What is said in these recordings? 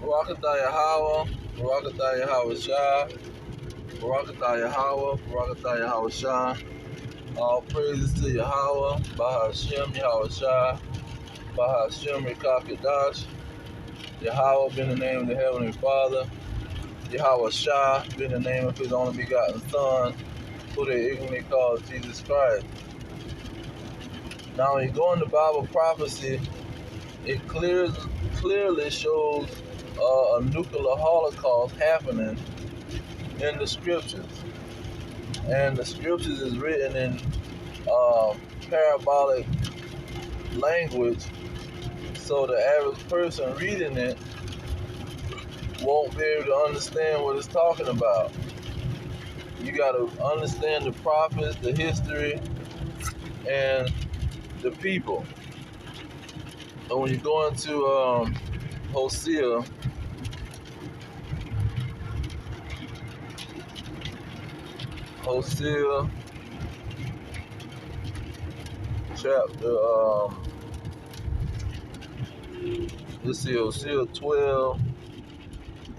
Barakatah Yahweh, Barakatah Yahweh Shah, Barakatah Yahweh, Barakatah Yahweh Shah. All praises to Yahweh, Bahashem Yahweh Shah, Bahashem Rekakadash. Yahweh being the name of the Heavenly Father. Yahweh Shah being the name of His only begotten Son, who they ignorantly call Jesus Christ. Now, when you go into Bible prophecy, it clearly shows a nuclear holocaust happening in the scriptures. And the scriptures is written in parabolic language, so the average person reading it won't be able to understand what it's talking about. You got to understand the prophets, the history, and the people. And when you go into Hosea, chapter, let's see, Hosea 12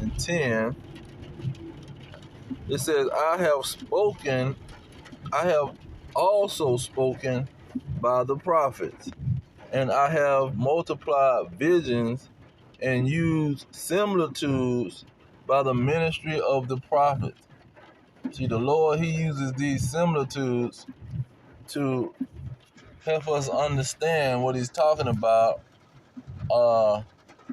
and 10, it says, I have also spoken by the prophets, and I have multiplied visions and used similitudes by the ministry of the prophets. See, the Lord, He uses these similitudes to help us understand what He's talking about,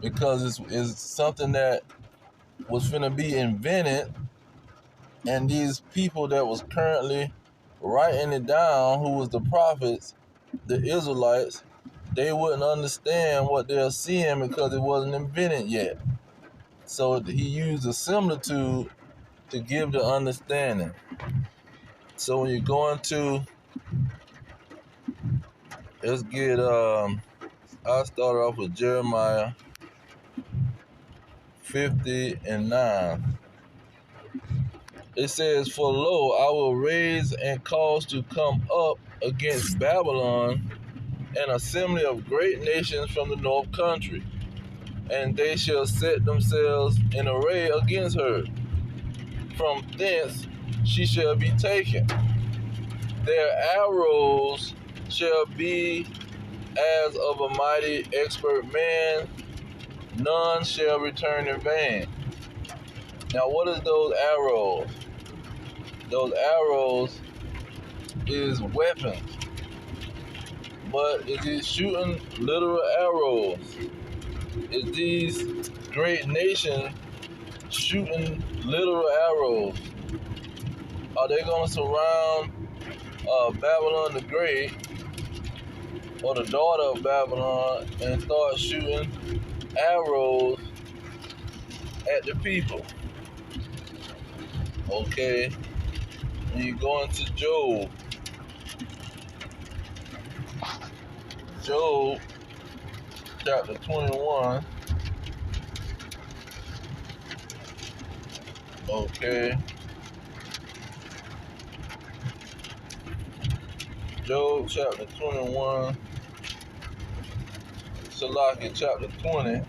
because it's something that was finna be invented, and these people that was currently writing it down, who was the prophets, the Israelites, they wouldn't understand what they're seeing because it wasn't invented yet. So He used a similitude to give the understanding. So when you're going to, let's get, I'll start off with Jeremiah 50 and 9. It says, for lo, I will raise and cause to come up against Babylon an assembly of great nations from the north country, and they shall set themselves in array against her. From thence she shall be taken. Their arrows shall be as of a mighty expert man, none shall return in vain. Now, what is those arrows? Those arrows is weapons, but it is shooting literal arrows. Is these great nations shooting literal arrows? Are they going to surround Babylon the Great, or the daughter of Babylon, and start shooting arrows at the people? Okay, when you go into Job chapter 21, okay, Job chapter 21, Salaki chapter 20,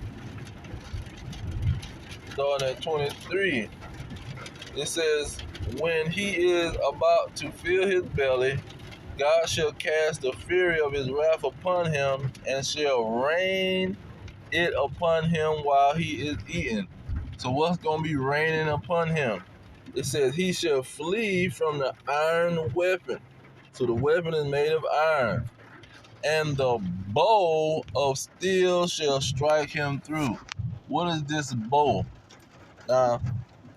starting at 23, it says, when he is about to fill his belly, God shall cast the fury of his wrath upon him, and shall rain it upon him while he is eating. So what's going to be raining upon him? It says he shall flee from the iron weapon. So the weapon is made of iron. And the bow of steel shall strike him through. What is this bow? Now,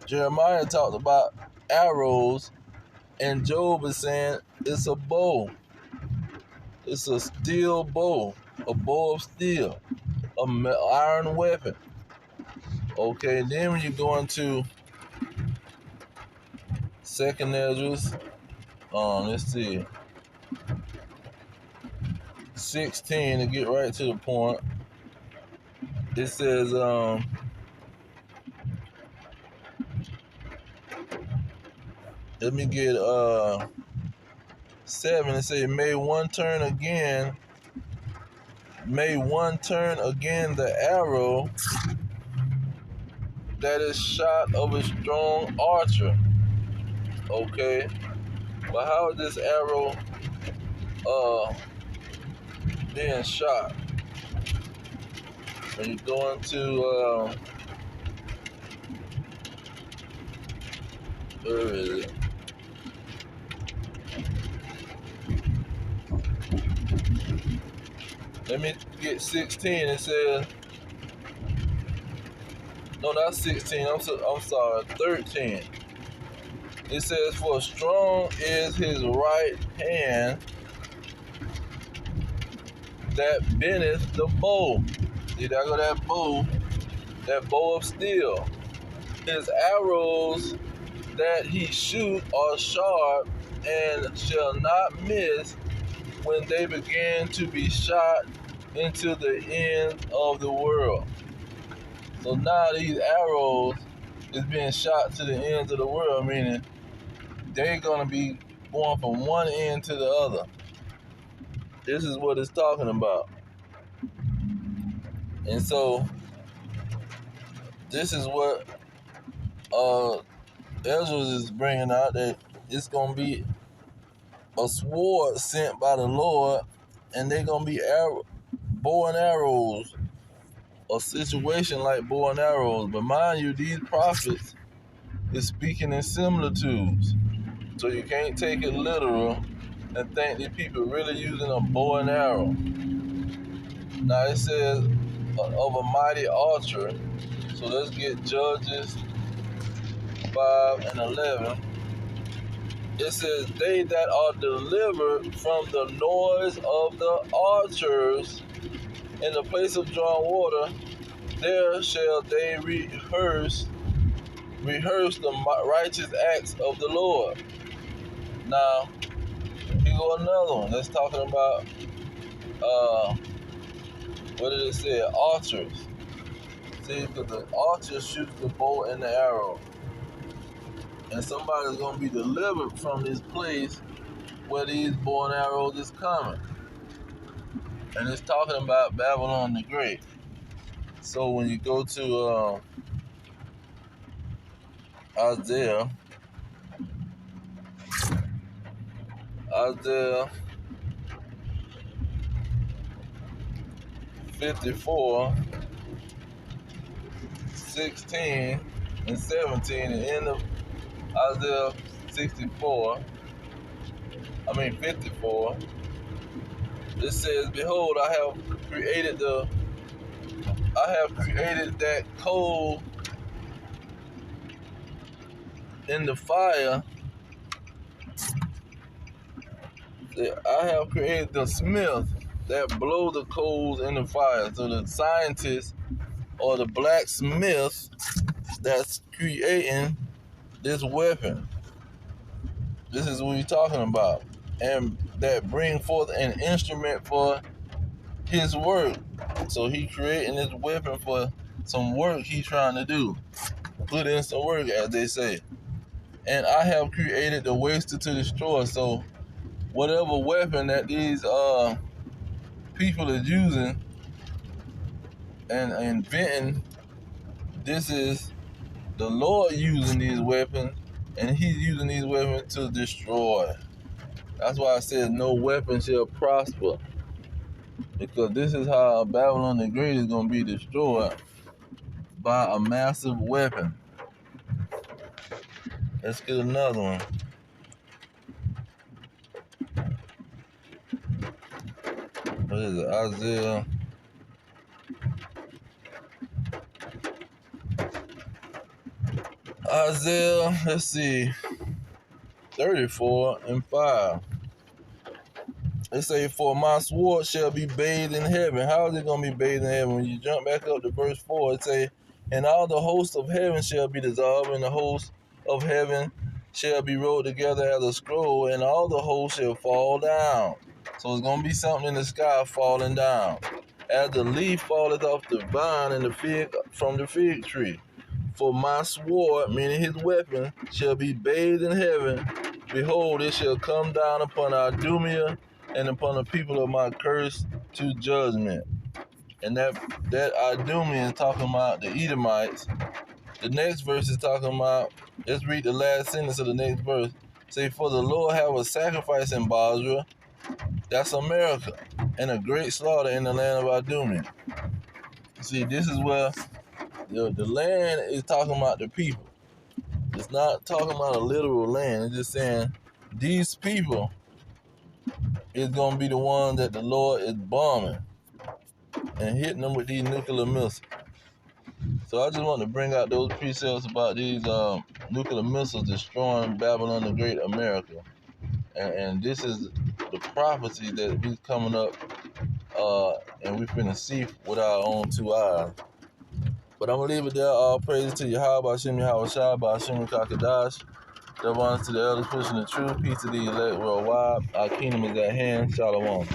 Jeremiah talked about arrows, and Job is saying it's a bow. It's a steel bow, a bow of steel, an iron weapon. Okay, then when you go into Second Ezra, let's see, 16, to get right to the point, it says, let me get 7. It says, may one turn again the arrow that is shot of a strong archer. Okay, but how is this arrow being shot? When you go into where is it? Let me get 16. It says, no, not 16. I'm sorry, 13. It says, for strong is his right hand that bendeth the bow. See, there go that bow of steel. His arrows that he shoot are sharp and shall not miss when they begin to be shot into the end of the world. So now these arrows is being shot to the ends of the world, meaning they're going to be going from one end to the other. This is what it's talking about. And so this is what Ezra is bringing out, that it's going to be a sword sent by the Lord, and they're going to be bow and arrows, a situation like bow and arrows. But mind you, these prophets is speaking in similitudes. So you can't take it literal and think that people really using a bow and arrow. Now it says of a mighty archer. So let's get Judges 5 and 11. It says, they that are delivered from the noise of the archers in the place of drawn water, there shall they rehearse the righteous acts of the Lord. Now, here go another one. That's talking about, what did it say? Archers. See, because the archer shoots the bow and the arrow. And somebody's going to be delivered from this place where these bow and arrows is coming. And it's talking about Babylon the Great. So when you go to Isaiah 54, 16 and 17, the end of Isaiah 54, it says, behold, I have created that coal in the fire. I have created the smith that blow the coals in the fire. So the scientist or the blacksmith that's creating this weapon. This is what he's talking about. And that bring forth an instrument for his work. So he creating this weapon for some work he's trying to do. Put in some work, as they say. And I have created the waster to destroy. So whatever weapon that these people are using and inventing, this is the Lord using these weapons, and he's using these weapons to destroy. That's why I said no weapon shall prosper, because this is how Babylon the Great is going to be destroyed, by a massive weapon. Let's get another one. What is it? Isaiah, let's see, 34 and 5. It say, for my sword shall be bathed in heaven. How is it going to be bathed in heaven? When you jump back up to verse 4, it say, and all the hosts of heaven shall be dissolved, and the hosts of heaven shall be rolled together as a scroll, and all the hosts shall fall down. So it's going to be something in the sky falling down. As the leaf falleth off the vine and the fig from the fig tree. For my sword, meaning his weapon, shall be bathed in heaven. Behold, it shall come down upon Idumea and upon the people of my curse to judgment. And that Idumea is talking about the Edomites, The next verse is talking about, let's read the last sentence of the next verse. Say, for the Lord have a sacrifice in Basra, that's America, and a great slaughter in the land of Idumea. See, this is where the land is talking about the people. It's not talking about a literal land. It's just saying these people is going to be the one that the Lord is bombing and hitting them with these nuclear missiles. So I just want to bring out those precepts about these nuclear missiles destroying Babylon the Great America. And this is the prophecy that is coming up, and we're finna see with our own two eyes. But I'm going to leave it there. All praises to Yahweh, Hashem Yahweh Shai, Hashem Kakadash. Double honors to the elders pushing the truth. Peace to the elect worldwide. Our kingdom is at hand. Shalom.